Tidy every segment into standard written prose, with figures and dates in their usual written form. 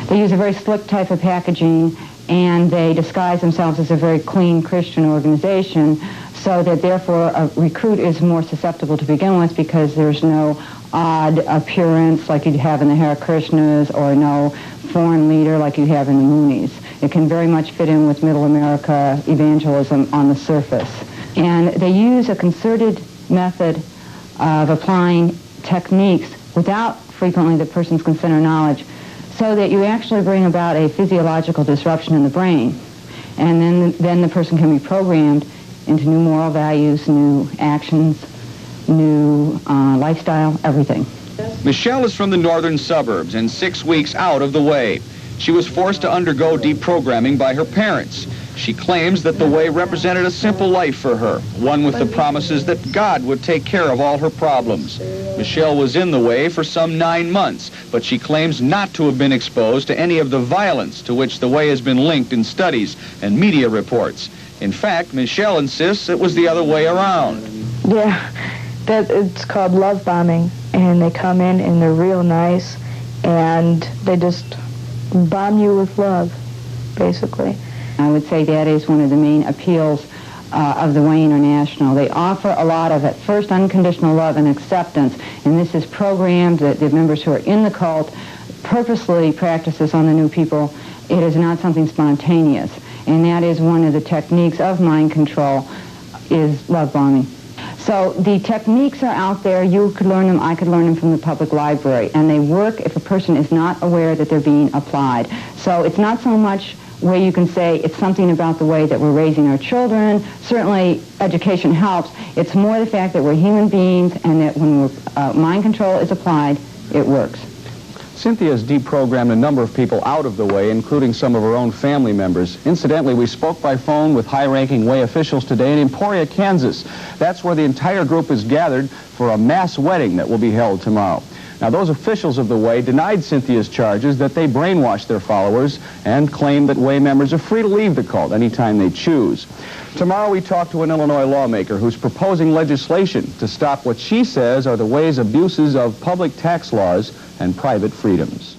They use a very slick type of packaging, and they disguise themselves as a very clean Christian organization, so that therefore a recruit is more susceptible to begin with, because there's no odd appearance like you'd have in the Hare Krishnas, or no foreign leader like you have in the Moonies. It can very much fit in with Middle America evangelism on the surface. And they use a concerted method of applying techniques without frequently the person's consent or knowledge, so that you actually bring about a physiological disruption in the brain. And then the person can be programmed into new moral values, new actions, new lifestyle, everything. Michelle is from the northern suburbs and 6 weeks out of the way. She was forced to undergo deprogramming by her parents. She claims that the way represented a simple life for her, one with the promises that God would take care of all her problems. Michelle was in the way for some 9 months, but she claims not to have been exposed to any of the violence to which the way has been linked in studies and media reports. In fact, Michelle insists it was the other way around. Yeah, it's called love bombing, and they come in and they're real nice, and they just bomb you with love, basically. I would say that is one of the main appeals of the Way International. They offer a lot of, at first, unconditional love and acceptance, and this is programmed that the members who are in the cult purposely practice this on the new people. It is not something spontaneous, and that is one of the techniques of mind control, is love bombing. So the techniques are out there. You could learn them, I could learn them from the public library, and they work if a person is not aware that they're being applied. So it's not so much where you can say it's something about the way that we're raising our children. Certainly education helps. It's more the fact that we're human beings, and that when mind control is applied, it works. Cynthia has deprogrammed a number of people out of the Way, including some of her own family members. Incidentally, we spoke by phone with high-ranking Way officials today in Emporia, Kansas. That's where the entire group is gathered for a mass wedding that will be held tomorrow. Now, those officials of the Way denied Cynthia's charges that they brainwashed their followers and claimed that Way members are free to leave the cult anytime they choose. Tomorrow we talk to an Illinois lawmaker who's proposing legislation to stop what she says are the Way's abuses of public tax laws and private freedoms.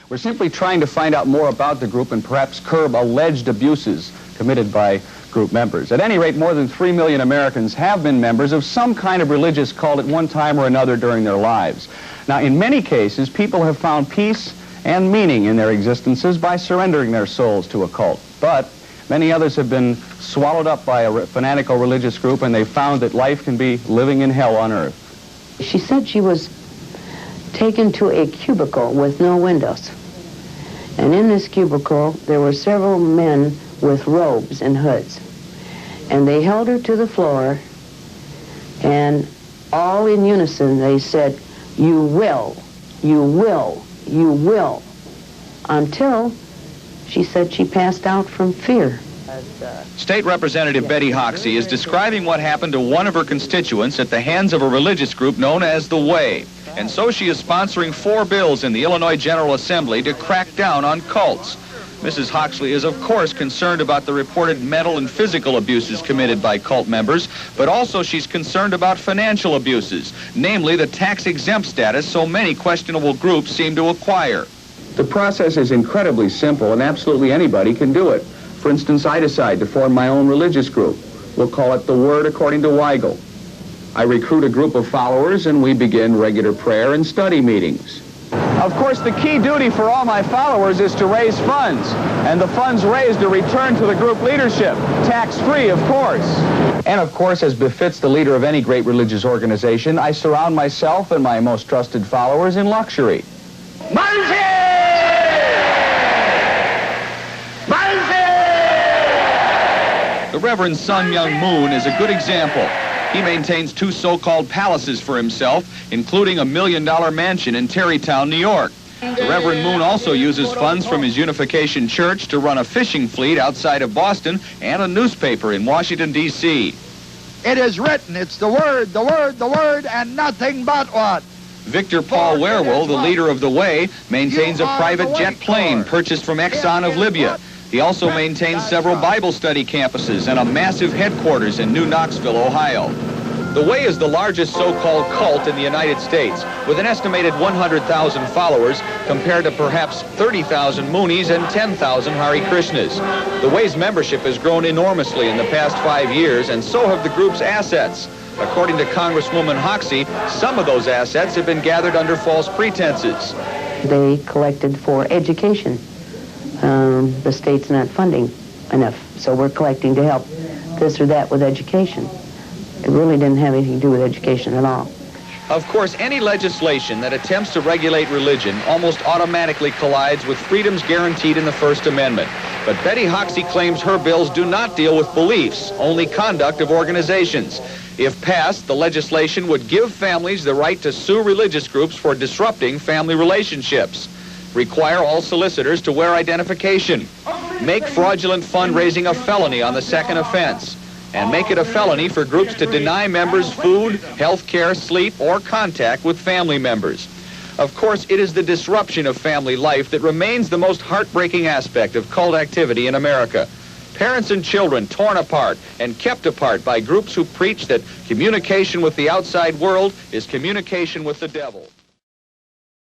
We're simply trying to find out more about the group and perhaps curb alleged abuses committed by group members. At any rate, more than 3 million Americans have been members of some kind of religious cult at one time or another during their lives. Now, in many cases, people have found peace and meaning in their existences by surrendering their souls to a cult. But many others have been swallowed up by a fanatical religious group, and they've found that life can be living in hell on earth. She said she was taken to a cubicle with no windows. And in this cubicle, there were several men with robes and hoods. And they held her to the floor, and all in unison they said, "You will, you will, you will," until she said she passed out from fear. State Representative Betty Hoxie is describing what happened to one of her constituents at the hands of a religious group known as the Way. And so she is sponsoring 4 bills in the Illinois General Assembly to crack down on cults. Mrs. Hoxley is, of course, concerned about the reported mental and physical abuses committed by cult members, but also she's concerned about financial abuses, namely the tax-exempt status so many questionable groups seem to acquire. The process is incredibly simple, and absolutely anybody can do it. For instance, I decide to form my own religious group. We'll call it the Word According to Weigel. I recruit a group of followers, and we begin regular prayer and study meetings. Of course, the key duty for all my followers is to raise funds, and the funds raised are returned to the group leadership, tax-free, of course. And of course, as befits the leader of any great religious organization, I surround myself and my most trusted followers in luxury. The Reverend Sun Myung Moon is a good example. He maintains 2 so-called palaces for himself, including a $1 million mansion in Terrytown, New York. The Reverend Moon also uses funds from his Unification Church to run a fishing fleet outside of Boston and a newspaper in Washington, D.C. It is written, it's the Word, the Word, the Word, and nothing but what? Victor Paul Werwell, the leader of the Way, maintains a private jet plane purchased from Exxon of Libya. He also maintains several Bible study campuses and a massive headquarters in New Knoxville, Ohio. The Way is the largest so-called cult in the United States, with an estimated 100,000 followers compared to perhaps 30,000 Moonies and 10,000 Hare Krishnas. The Way's membership has grown enormously in the past 5 years, and so have the group's assets. According to Congresswoman Hoxie, some of those assets have been gathered under false pretenses. They collected for education. The state's not funding enough, so we're collecting to help this or that with education. It really didn't have anything to do with education at all. Of course, any legislation that attempts to regulate religion almost automatically collides with freedoms guaranteed in the First Amendment. But Betty Hoxie claims her bills do not deal with beliefs, only conduct of organizations. If passed, the legislation would give families the right to sue religious groups for disrupting family relationships, require all solicitors to wear identification, make fraudulent fundraising a felony on the second offense, and make it a felony for groups to deny members food, health care, sleep, or contact with family members. Of course, it is the disruption of family life that remains the most heartbreaking aspect of cult activity in America. Parents and children torn apart and kept apart by groups who preach that communication with the outside world is communication with the devil.